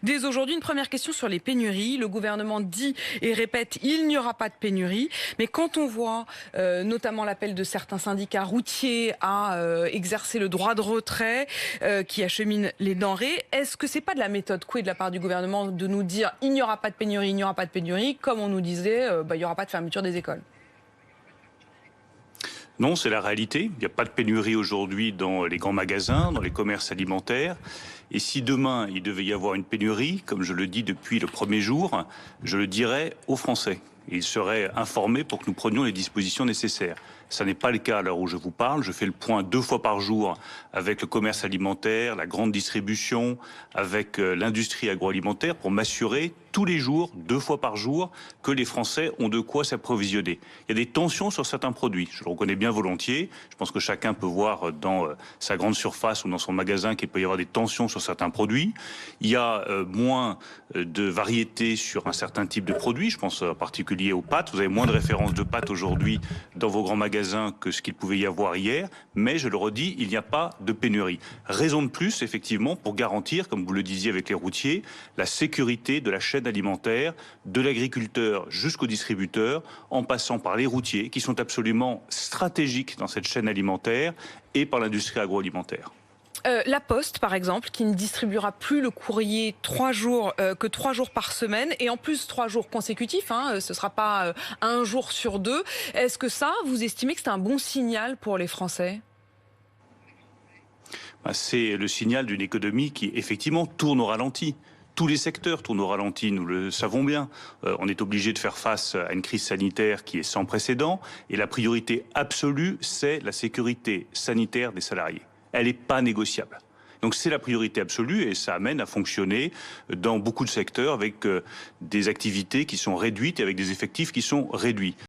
Dès aujourd'hui, une première question sur les pénuries. Le gouvernement dit et répète, il n'y aura pas de pénurie. Mais quand on voit notamment l'appel de certains syndicats routiers à exercer le droit de retrait qui achemine les denrées, est-ce que c'est pas de la méthode couée de la part du gouvernement de nous dire il n'y aura pas de pénurie, il n'y aura pas de pénurie, comme on nous disait il n'y aura pas de fermeture des écoles? Non, c'est la réalité. Il n'y a pas de pénurie aujourd'hui dans les grands magasins, dans les commerces alimentaires. Et si demain, il devait y avoir une pénurie, comme je le dis depuis le premier jour, je le dirais aux Français. Ils seraient informés pour que nous prenions les dispositions nécessaires. Ça n'est pas le cas à l'heure où je vous parle. Je fais le point 2 fois par jour avec le commerce alimentaire, la grande distribution, avec l'industrie agroalimentaire pour m'assurer tous les jours, 2 fois par jour, que les Français ont de quoi s'approvisionner. Il y a des tensions sur certains produits. Je le reconnais bien volontiers. Je pense que chacun peut voir dans sa grande surface ou dans son magasin qu'il peut y avoir des tensions sur certains produits. Il y a moins de variété sur un certain type de produit. Je pense en particulier aux pâtes. Vous avez moins de références de pâtes aujourd'hui dans vos grands magasins que ce qu'il pouvait y avoir hier. Mais je le redis, il n'y a pas de pénurie. Raison de plus, effectivement, pour garantir, comme vous le disiez avec les routiers, la sécurité de la chaîne alimentaire, de l'agriculteur jusqu'au distributeur, en passant par les routiers, qui sont absolument stratégiques dans cette chaîne alimentaire, et par l'industrie agroalimentaire. La Poste, par exemple, qui ne distribuera plus le courrier que 3 jours par semaine, et en plus 3 jours consécutifs, ce ne sera pas un jour sur deux. Est-ce que ça, vous estimez que c'est un bon signal pour les Français? C'est le signal d'une économie qui, effectivement, tourne au ralenti. Tous les secteurs tournent au ralenti, nous le savons bien. On est obligé de faire face à une crise sanitaire qui est sans précédent. Et la priorité absolue, c'est la sécurité sanitaire des salariés. Elle n'est pas négociable. Donc c'est la priorité absolue et ça amène à fonctionner dans beaucoup de secteurs avec des activités qui sont réduites et avec des effectifs qui sont réduits.